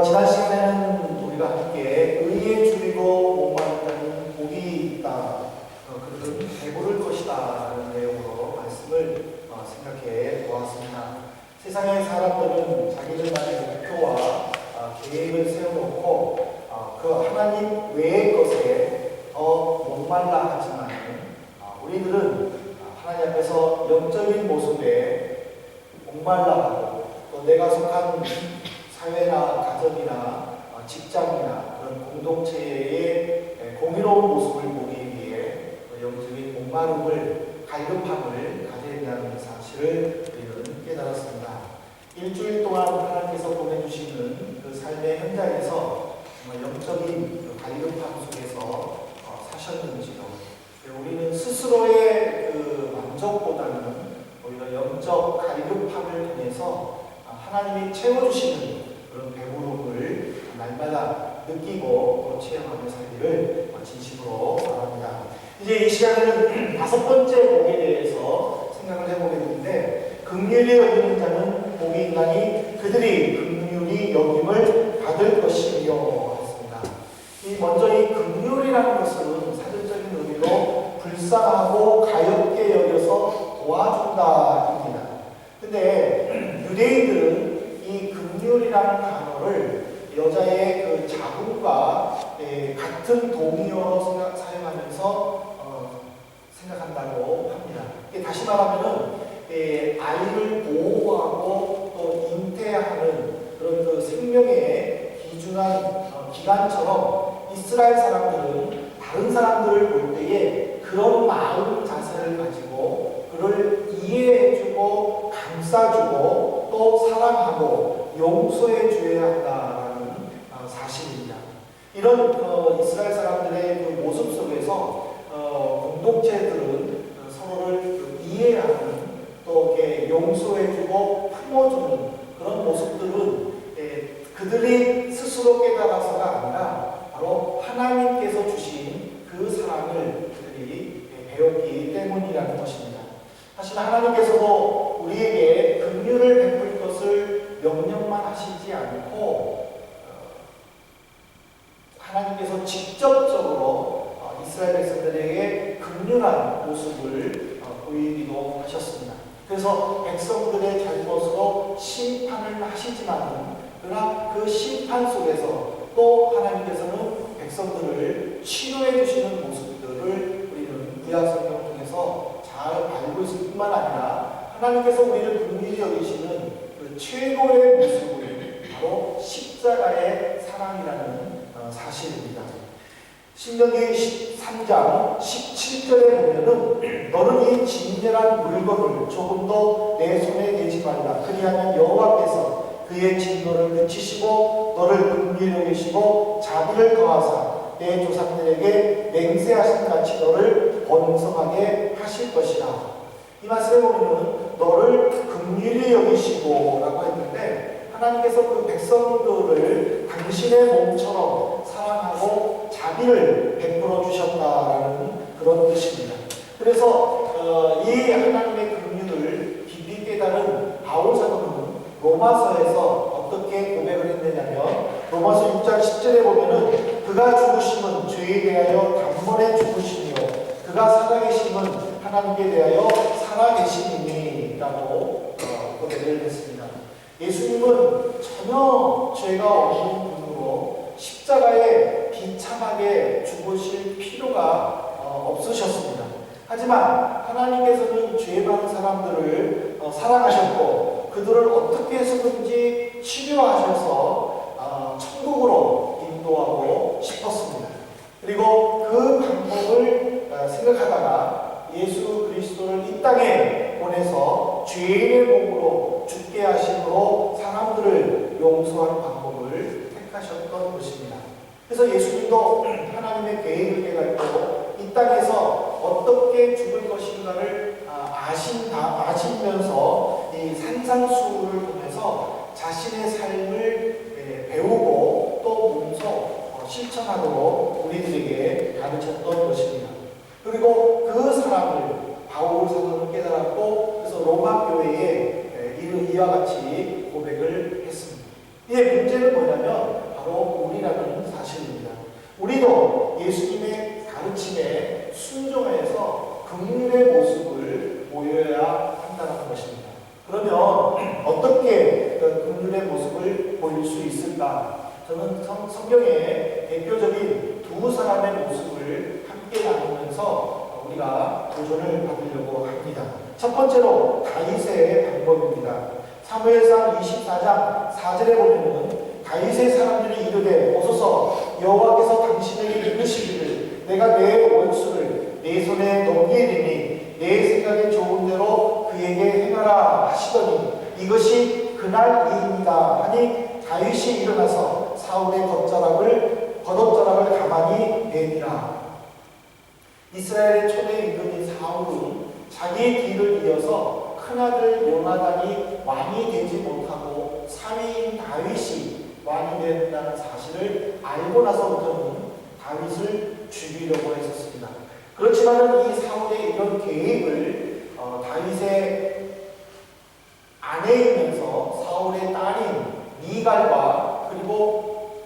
지난 시간에는 우리가 함께 의에 줄이고 목마른 자는 복이 있다. 그들은 배부를 것이다. 라는 내용으로 말씀을 생각해 보았습니다. 세상의 사람들은 자기들만의 목표와 계획을 세워놓고 그 하나님 외의 것에 더 목말라 하지만 우리들은 하나님 앞에서 영적인 모습에 목말라하고 또 내가 속한 사회나 가정이나 직장이나 그런 공동체의 공의로운 모습을 보기 위해 영적인 목마름을 갈급함을 가져야 한다는 사실을 우리는 깨달았습니다. 일주일 동안 하나님께서 보내주시는 그 삶의 현장에서 정말 영적인 갈급함 속에서 사셨는지요. 우리는 스스로의 그 만족보다는 오히려 영적 갈급함을 통해서 하나님이 채워주시는 그런 배부름을 날마다 느끼고 또 체험하며 살기를 진심으로 바랍니다. 이제 이 시간에는 5번째 복에 대해서 생각을 해보게 되는데, 긍휼히 여기는 자는 복이 있나니 그들이 긍휼히 여김을 받을 것이며 했습니다. 먼저 이 긍휼이라는 것은 사전적인 의미로 불쌍하고 가엾게 여겨서 도와준다입니다. 근데 유대인들은 이 긍휼이라는 단어를 여자의 그 자궁과 같은 동의어로 사용하면서 생각한다고 합니다. 다시 말하면은 아이를 보호하고 또 잉태하는 그런 그 생명의 귀중한 기간처럼 이스라엘 사람들은 다른 사람들을 볼 때에 그런 마음 자세를 가지고 그를 이해해주고 감싸주고 또 사랑하고 용서해줘야 한다는 사실입니다. 이런 이스라엘 사람들의 그 모습 속에서 공동체들은 서로를 이해하는 또 이렇게 용서해주고 품어주는 그런 모습들은 그들이 스스로 깨달아서가 아니라 바로 하나님께서 주신 그 사랑을 그들이 배웠기 때문이라는 것입니다. 사실 하나님께서도 우리에게 긍휼을 베풀 것을 명령만 하시지 않고 하나님께서 직접적으로 이스라엘 백성들에게 긍휼한 모습을 보이기도 하셨습니다. 그래서 백성들의 잘못으로 심판을 하시지만 그러나 그 심판 속에서 또 하나님께서는 백성들을 치료해 주시는 모습들을 우리는 구약성경을 통해서 잘 알고 있을 뿐만 아니라 하나님께서 우리를 긍휼히 여기시는 그 최고의 모습을 바로 십자가의 사랑이라는 사실입니다. 신명기 3장 17절에 보면은 너는 이 진멸한 물건을 조금도 내 손에 대지 말라. 그리하면 여호와께서 그의 진노를 그치시고 너를 긍휼히 여기시고 자비를 더하사 내 조상들에게 맹세하신 같이 너를 번성하게 하실 것이라. 이 말씀에 보면은 너를 긍휼히 여기시고 라고 했는데 하나님께서 그 백성들을 당신의 몸처럼 사랑하고 자비를 베풀어 주셨다라는 그런 뜻입니다. 그래서 이 하나님의 긍휼을 깊이 깨달은 바울 사도는 로마서에서 어떻게 고백을 했느냐면 로마서 6장 10절에 보면은 그가 죽으심은 죄에 대하여 단번에 죽으시며 그가 살아계심은 하나님께 대하여 살아계심이니라고 고백을 했습니다. 예수님은 전혀 죄가 없는 분으로 십자가에 비참하게 죽으실 필요가 없으셨습니다. 하지만 하나님께서는 죄 많은 사람들을 사랑하셨고 그들을 어떻게 해서든지 치료하셔서 천국으로 인도하고 싶었습니다. 그리고 그 방법을 생각하다가 예수 그리스도를 이 땅에 보내서 죄인의 몸으로 죽게 하심으로 사람들을 용서하는 방법을 택하셨던 것입니다. 그래서 예수님도 하나님의 계획을 깨닫고 이 땅에서 어떻게 죽을 것인가를 아시면서 이 산상수훈을 통해서 자신의 삶을 배우고 또 몸소 실천하도록 우리들에게 가르쳤던 것입니다. 그리고 그 사람을 바울 사도는 깨달았고 그래서 로마 교회에 이와 같이 고백을 했습니다. 이게 문제는 뭐냐면 있을까? 저는 성경의 대표적인 두 사람의 모습을 함께 나누면서 우리가 도전을 받으려고 합니다. 첫 번째로 다윗의 방법입니다. 사무엘상 24장 4절에 보면은 다윗의 사람들이 이르되 오소서 여호와께서 당신에게 이르시기를 내가 내 원수를 내 손에 넘기리니 내 생각에 좋은 대로 그에게 행하라 하시더니 이것이 그날 일입니다 하니 다윗이 일어나서 사울의 겉자락을 가만히 내니라. 이스라엘의 초대 임금인 사울은 자기의 뒤를 이어서 큰아들 요나단이 왕이 되지 못하고 사위인 다윗이 왕이 된다는 사실을 알고 나서부터는 다윗을 죽이려고 했었습니다. 그렇지만 이 사울의 이런 계획을 다윗의 아내이면서 사울의 딸인 미갈과 그리고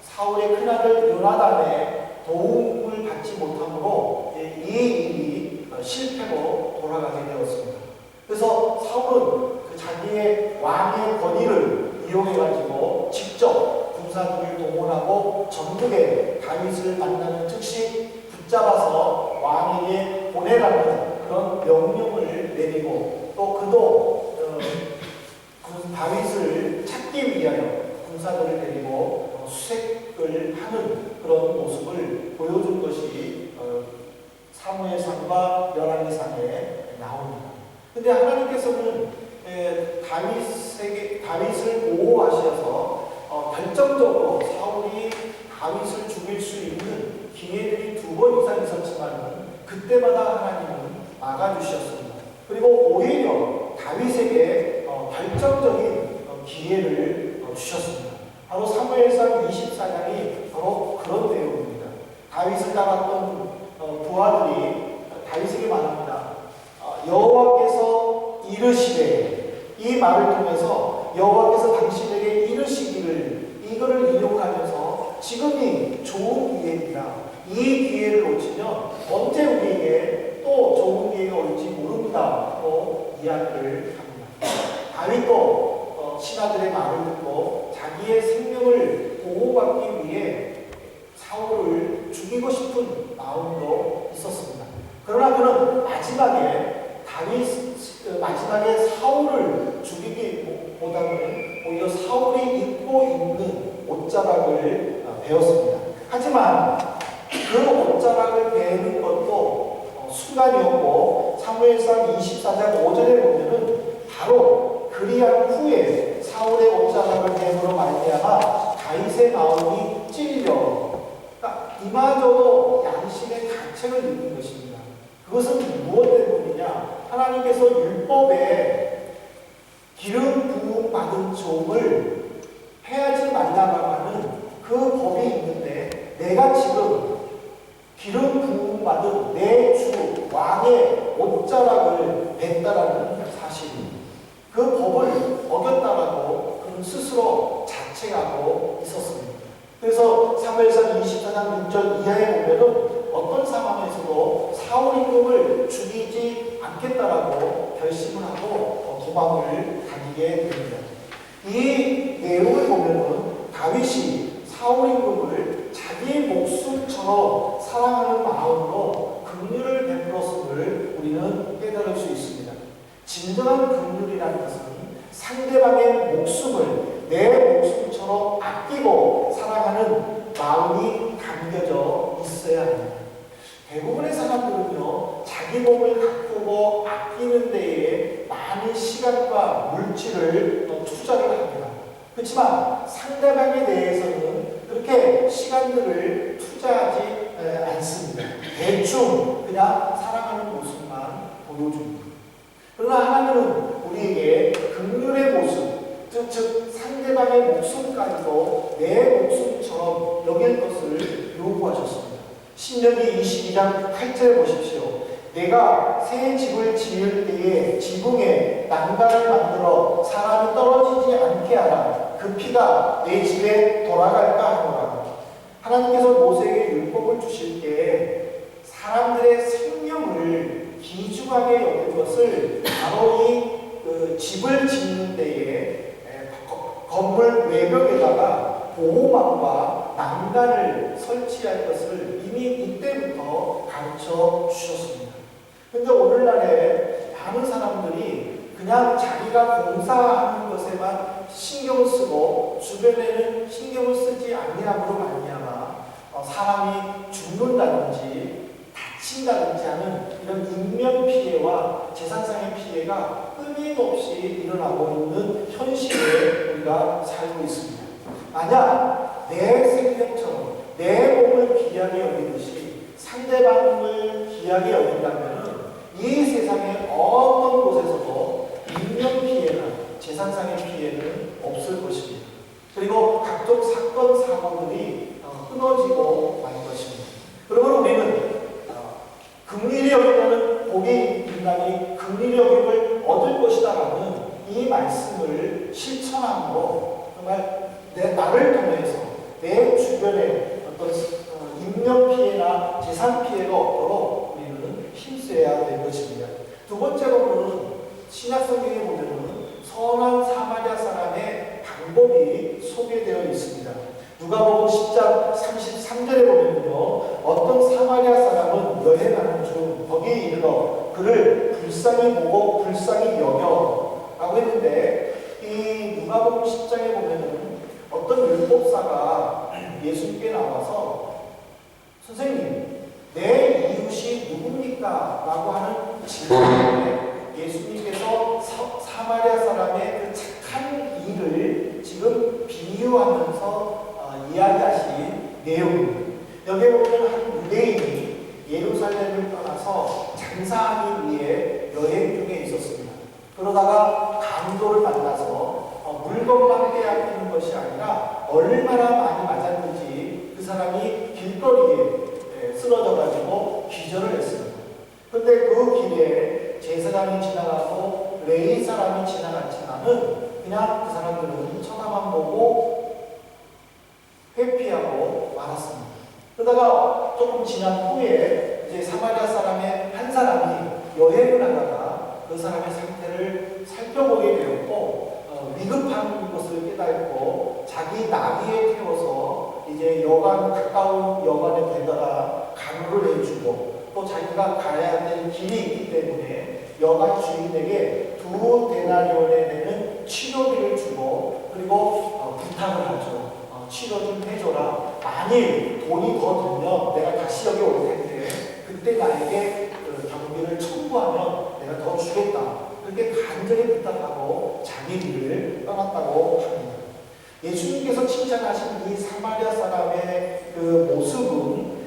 사울의 큰아들 요나단의 도움을 받지 못함으로 이 일이 실패로 돌아가게 되었습니다. 그래서 사울은 자기의 왕의 권위를 이용해가지고 직접 군사들을 동원하고 전국에 다윗을 만나는 즉시 붙잡아서 왕에게 보내라는 그런 명령을 내리고 또 그도 다윗을 찾기 위하여 군사들을 데리고 수색을 하는 그런 모습을 보여준 것이 사무엘상과 열왕기상에 나옵니다. 근데 하나님께서는 다윗을 보호하셔서 결정적으로 사울이 다윗을 죽일 수 있는 기회들이 2번 이상 있었지만 그때마다 하나님은 막아주셨습니다. 그리고 오히려 다윗에게 결정적인 기회를 주셨습니다. 바로 사무엘상 24장이 바로 그런 내용입니다. 다윗을 따랐던 부하들이 다윗에게 말합니다. 여호와께서 이르시되, 이 말을 통해서 여호와께서 당신에게 이르시기를 이거를 이용하면서 지금이 좋은 기회입니다. 이 기회를 놓치면 언제 우리에게 또 좋은 기회가 올지 모른다고 이야기를 합니다. 다윗도 신하들의 말을 듣고 자기의 생명을 보호받기 위해 사울을 죽이고 싶은 마음도 있었습니다. 그러나 그는 마지막에 사울을 죽이기보다는 오히려 사울이 입고 있는 옷자락을 베었습니다. 하지만 그 옷자락을 베는 것도 순간이었고 사무엘상 24장 5절에 보면은 바로 그리한 후에 사울의 옷자락을 뱀으로 말미암아 다윗의 마음이 찔려 이마저도 양심의 가책을 느낀 것입니다. 그것은 무엇 때문이냐? 하나님께서 율법에 기름 부음 받은 종을 해하지 말라고 하는 그 법이 있는데 내가 지금 기름 부음 받은 내 주 왕의 옷자락을 뱉다라는 사실입니다. 그 법을 어겼다라고 그는 스스로 자책하고 있었습니다. 그래서 사무엘상 24장 6절 이하에 보면은 어떤 상황에서도 사울 임금을 죽이지 않겠다라고 결심을 하고 도망을 다니게 됩니다. 이 내용을 보면은 다윗이 사울 임금을 자기 목숨처럼 사랑하는 마음으로 긍휼을 베풀었음을 우리는 깨달을 수 있습니다. 진정한 긍휼이라는 것은 상대방의 목숨을 내 목숨처럼 아끼고 사랑하는 마음이 담겨져 있어야 합니다. 대부분의 사람들은요, 자기 몸을 가꾸고 아끼는 데에 많은 시간과 물질을 투자를 합니다. 그렇지만 상대방에 대해서는 그렇게 시간들을 투자하지 않습니다. 대충 그냥 사랑하는 모습만 보여줍니다. 그러나 하나님은 우리에게 긍휼의 모습, 즉 상대방의 목숨까지도 내 목숨처럼 여길 것을 요구하셨습니다. 신명기 22장 8절 보십시오. 내가 새 집을 지을 때에 지붕에 난간을 만들어 사람이 떨어지지 않게 하라. 그 피가 내 집에 돌아갈까 하노라. 하나님께서 모세에게 율법을 주실 때 사람들의 생명을 귀중하게 여긴 것을 바로 이 집을 짓는 데에 건물 외벽에다가 보호막과 난간을 설치할 것을 이미 이때부터 가르쳐 주셨습니다. 그런데 오늘날에 많은 사람들이 그냥 자기가 공사하는 것에만 신경을 쓰고 주변에는 신경을 쓰지 아니함으로 말미암아 사람이 죽는다든지 다친다든지 하는 이런 인명피해와 재산상의 피해가 끊임없이 일어나고 있는 현실에 우리가 살고 있습니다. 만약 내 생명처럼 내 몸을 귀하게 여기듯이 상대방을 귀하게 여긴다면 이 세상의 어떤 곳에서도 인명피해나 재산상의 피해는 없을 것입니다. 그리고 각종 사건, 사고들이 끊어지고 말 것입니다. 그러므로 우리는 긍휼히 여기면 복이 인간이 긍휼히 여김을 얻을 것이다라는 이 말씀을 실천함으로 정말 나를 통해서 내 주변에 어떤 인명피해나 재산피해가 없도록 우리는 힘써야 될 것입니다. 두 번째로는 신약성경에 보면 선한 사마리아 사람의 방법이 소개되어 있습니다. 누가복음 10장 33절에 보면요, 어떤 사마리아 사람은 여행하는 중 거기에 이르러 그를 불쌍히 보고 불쌍히 여겨 라고 했는데, 이 누가복음 10장에 보면은 어떤 율법사가 예수님께 나와서 선생님, 내 이웃이 누굽니까? 라고 하는 질문에 예수님께서 사마리아 사람의 그 착한 일을 지금 비유하면서 이야기하신 내용입니다. 여기에 보면 한 유대인이 예루살렘을 떠나서 장사하기 위해 여행 중에 있었습니다. 그러다가 강도를 만나서 물건만 빼앗기는 것이 아니라 얼마나 많이 맞았는지 그 사람이 길거리에 쓰러져가지고 기절을 했습니다. 그런데 그 길에 제사장이 지나가고 레위 사람이 지나갔지만은 그냥 그 사람들은 쳐다만 보고 회피하고 말았습니다. 그러다가 조금 지난 후에 이제 사마리아 사람의 한 사람이 여행을 하다가 그 사람의 상태를 살펴보게 되었고 위급한 것을 깨닫고 자기 나귀에 태워서 이제 가까운 여관에 데려다 간호를 해주고 또 자기가 가야 될 길이 있기 때문에 여관 주인에게 2데나리온에 되는 치료비를 주고 그리고 부탁을 하죠. 치료 좀 해줘라. 만일 돈이 더 들면 내가 다시 여기 올 텐데 그때 나에게 경비를 청구하면 내가 더 주겠다. 그렇게 간절히 부탁하고 자기 길을 떠났다고 합니다. 예수님께서 칭찬하신 이 사마리아 사람의 그 모습은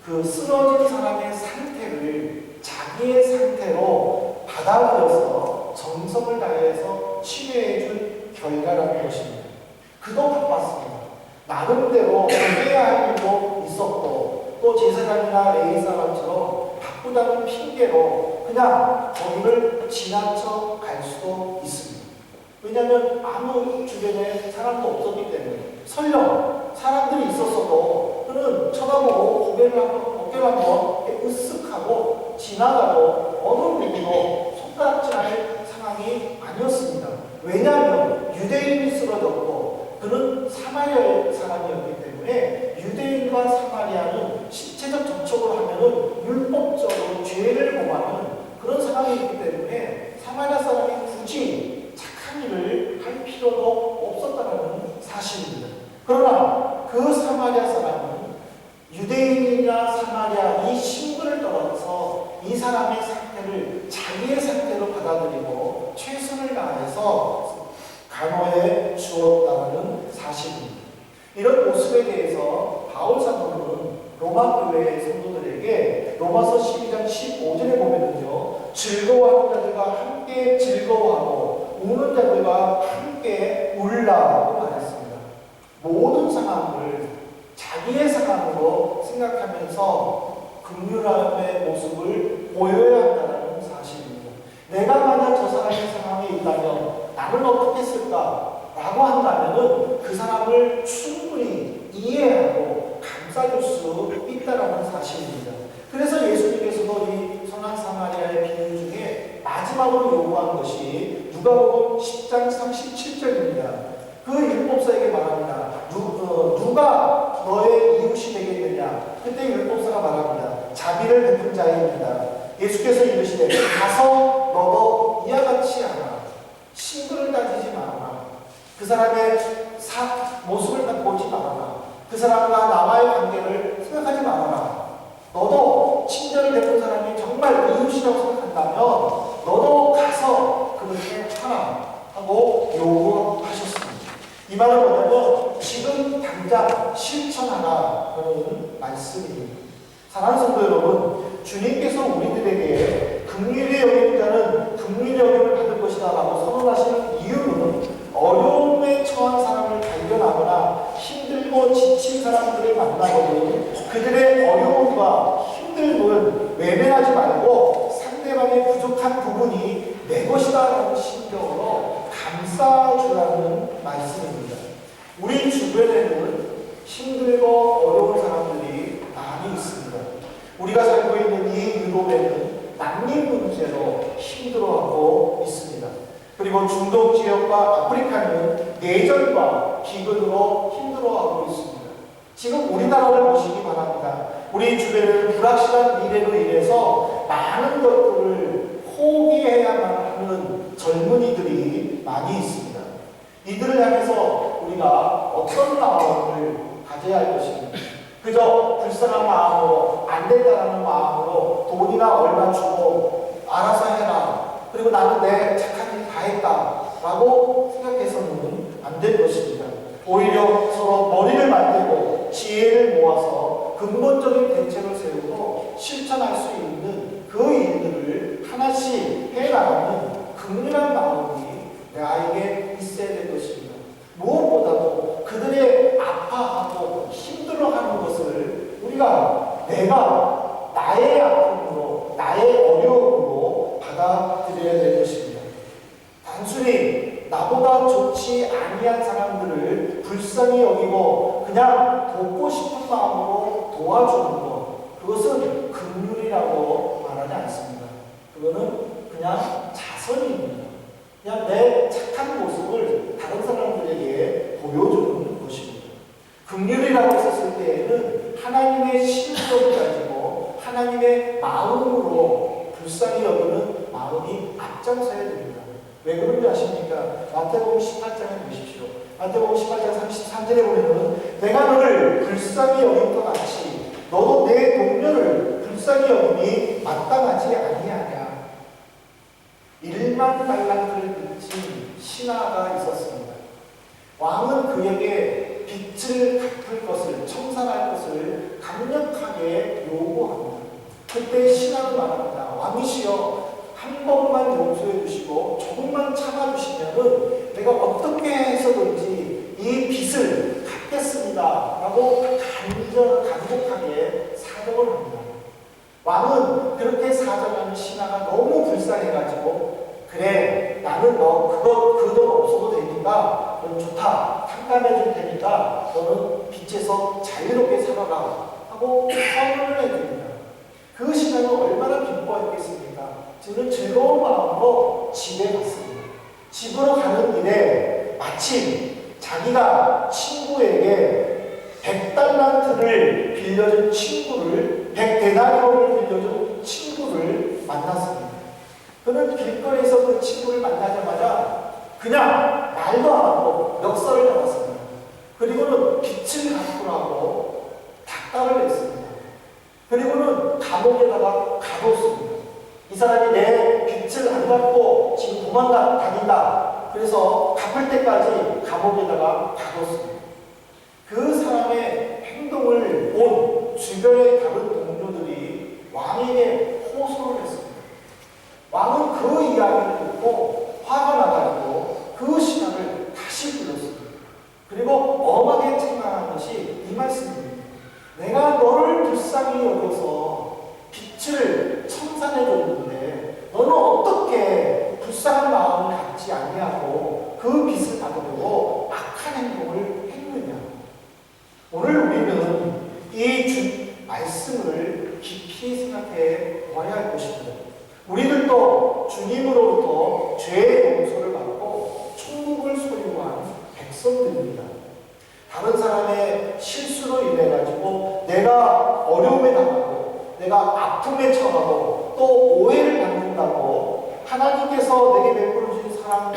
그 쓰러진 사람의 상태를 자기의 상태로 받아들여서 정성을 다해서 치료해 준 결과라는 것입니다. 그도 바빴습니다. 나름대로 해야 할 일도 있었고 또 제사장이나 레위 사람처럼 바쁘다는 핑계로 그냥 거기를 지나쳐 갈 수도 있습니다. 왜냐하면 아무 주변에 사람도 없었기 때문에 설령 사람들이 있었어도 그는 쳐다보고 어깨를 한번 으쓱하고 지나가도 어느 누구도 손가락질할 상황이 아니었습니다. 왜냐하면 유대인이 쓰러졌고 그는 사마리아 사람이었기 때문에 유대인과 사마리아는 신체적 접촉을 하면은 율법적으로 죄를 범하는 그런 상황이기 때문에 사마리아 사람이 굳이 착한 일을 할 필요도 없었다는 사실입니다. 그러나 그 사마리아 사람은 유대인이나 사마리아 이 신분을 떠나서 이 사람의 상태를 자기의 상태로 받아들이고 최선을 다해서 간호해 주었다는 사실입니다. 이런 모습에 대해서 바울 사도는 로마 교회 성도들에게 로마서 12장 15절에 보면은요, 즐거워하는 자들과 함께 즐거워하고 우는 자들과 함께 울라고 말했습니다. 모든 상황을 자기의 상황으로 생각하면서 긍휼함의 모습을 보여야 한다는 사실입니다. 내가 만약 저 사람의 상황에 있다면 나는 어떻게 했을까? 라고 한다면 그 사람을 충분히 이해하고 감싸줄 수 있다는 사실입니다. 그래서 예수님께서도 이 선한 사마리아의 비유 중에 마지막으로 요구한 것이 누가복음 10장 37절입니다. 그 율법사에게 말합니다. 누가 너의 이웃이 되겠느냐? 그때 율법사가 말합니다. 자비를 베푼 자입니다. 예수께서 이르시되 가서 너도 이와 같이 하라. 신분을 따지지 말아라. 그 사람의 모습을 보지 말아라. 그 사람과 나와의 관계를 생각하지 말아라. 너도 친절을 베푼 사람이 정말 이웃이라고 생각한다면 너도 가서 그렇게 하라 하고 요구하셨습니다. 이 말은 뭐냐면 지금 당장 실천하라는 말씀입니다. 사랑하는 성도 여러분, 주님께서 우리들에게 긍휼히 여기는 자는 긍휼히 여김을 받을 것이다 라고 선언하시는 이유는 어려움에 처한 사람을 발견하거나 힘들고 지친 사람들을 만나거든 그들의 어려움과 힘듦을 외면하지 말고 상대방의 부족한 부분이 내 것이다 라는 심정으로 감싸주라는 말씀입니다. 우리 주변에는 힘들고 어려운 사람들이 많이 있습니다. 우리가 살고 있는 이 유럽에는 난민 문제로 힘들어하고 있습니다. 그리고 중동 지역과 아프리카는 내전과 기근으로 힘들어하고 있습니다. 지금 우리나라를 보시기 바랍니다. 우리 주변에는 불확실한 미래로 인해서 많은 것들을 포기해야만 하는 젊은이들이 많이 있습니다. 이들을 향해서 우리가 어떤 마음을 가져야 할 것입니까? 그저 불쌍한 마음으로 안 된다는 마음으로 돈이나 얼마 주고 알아서 해라. 그리고 나는 내 착한 일 다 했다 라고 생각해서는 안 될 것입니다. 오히려 서로 머리를 맞대고 지혜를 모아서 근본적인 대책을 세우고 실천할 수 있는 그 일들을 하나씩 해나가는 긍휼한 마음이 나에게 있어야 될 것입니다. 무엇보다도 그들의 아파하고 힘들어하는 것을 우리가 내가 나의 아픔으로 나의 어려움으로 받아들여야 될 것입니다. 단순히 나보다 좋지 아니한 사람들을 불쌍히 여기고 그냥 돕고 싶은 마음으로 도와주는 것, 그것은 긍휼이라고 말하지 않습니다. 그거는 그냥 자선입니다. 그냥 내 착한 모습을 다른 사람들에게 보여주는 것입니다. 긍휼이라고 했을 때에는 하나님의 신격을 가지고 하나님의 마음으로 불쌍히 여기는 마음이 앞장서야 됩니다. 왜 그런지 아십니까? 마태복음 18장에 보십시오. 마태복음 18장 33절에 보면은 내가 너를 불쌍히 여긴 것 같이 너도 내 동료를 불쌍히 여김이 마땅하지 아니하냐. 1만 달란트를 빚진 신하가 있었습니다. 왕은 그에게 빚을 갚을 것을, 청산할 것을 강력하게 요구합니다. 그때 신하는 말합니다. 왕이시여, 한 번만 용서해 주시고 조금만 참아주시면은 내가 어떻게 해서든지 이 빚을 갚겠습니다 라고 간곡하게 사정을 합니다. 왕은 그렇게 사정하는 신하가 너무 불쌍해가지고 그래, 나는 너 그 돈 없어도 되니까 넌 좋다, 탕감해 줄 테니까 너는 빚에서 자유롭게 살아라 하고 선언을 해줍니다. 그 신하는 얼마나 기뻐했겠습니까? 저는 즐거운 마음으로 집에 갔습니다. 집으로 가는 길에 마침 자기가 친구에게 100달란트를 빌려준 친구를, 100데나리온을 빌려준 친구를 만났습니다. 그는 길거리에서 그 친구를 만나자마자 그냥 말도 안 하고 멱살을 잡았습니다. 그리고는 빚을 갚으라고 닥달을 했습니다. 그리고는 감옥에다가 가뒀습니다. 이 사람이 내 빚을 안 갚고 지금 다닌다. 그래서 갚을 때까지 감옥에다가 가뒀습니다. 그 사람의 행동을 본 주변의 다른 동료들이 왕에게 호소를 했습니다. 왕은 그 이야기를 듣고 화가 나가지고 그 신하를 다시 불렀습니다. 그리고 엄하게 책망한 것이 이 말씀입니다. 내가 너를 불쌍히 여겨서 빚을 청산해 줬는데 너는 어떻게 불쌍한 마음을 갖지 아니하고 그 빚을 받으려고 악한 행동을 했느냐. 오늘 우리는 이 말씀을 깊이 생각해 보아야 할 것입니다. 우리들도 주님으로부터 죄의 용서를 받고 천국을 소유한 백성들입니다. 다른 사람의 실수로 인해 가지고 내가 어려움에 당하고 내가 아픔에 처하고 또 오해를 받는다고 하나님께서 내게 베풀어 주신 사랑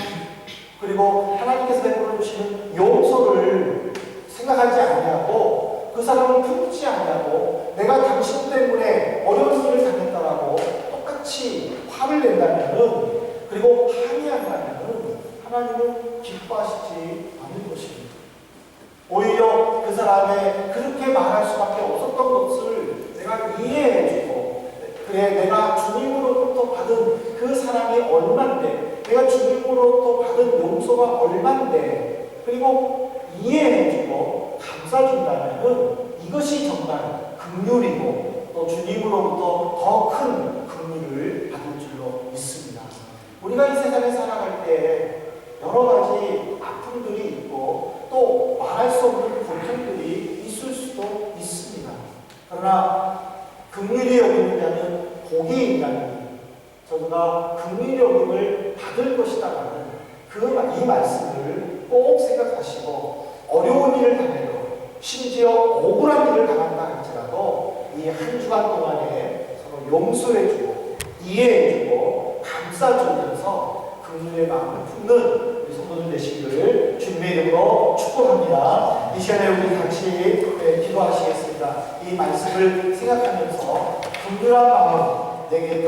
그리고 하나님께서 베풀어 주시는 용서를 생각하지 아니하고 그 사람을 품지 아니하고 내가 당신 때문에 어려운 일을 당했다라고 똑같이 화를 낸다면은 그리고 항의한다면은 하나님은 기뻐하시지 않는 것입니다. 오히려 그 사람의 그렇게 말할 수밖에 없었던 것을 내가 이해해주고 그래 내가 주님으로부터 받은 그 사랑이 얼만데 내가 주님으로부터 받은 용서가 얼만데 그리고 이해해주고 감싸준다면 이것이 정말 긍휼이고 또 주님으로부터 더 큰 긍휼을 받을 줄로 믿습니다. 우리가 이 세상에 살아갈 때 여러 가지 아픔들이 있고 또 말할 수 없는 고통들이 있을 수도 있습니다. 그러나 긍휼히 여기는 자는 복이 있다니 저희가 긍휼히 여김을 받을 것이다라는 이 말씀을 꼭 생각하시고 어려운 일을 당해도 심지어 억울한 일을 당한다 할지라도 이 한 주간 동안에 서로 용서해주고 이해해주고 감싸주면서 긍휼의 마음을 품는 우리 성도들 되시기를 주님의 이름으로 축복합니다. 이 시간에 우리 같이 기도하시겠습니다. 이 말씀을 생각하면서 긍휼한 마음 내게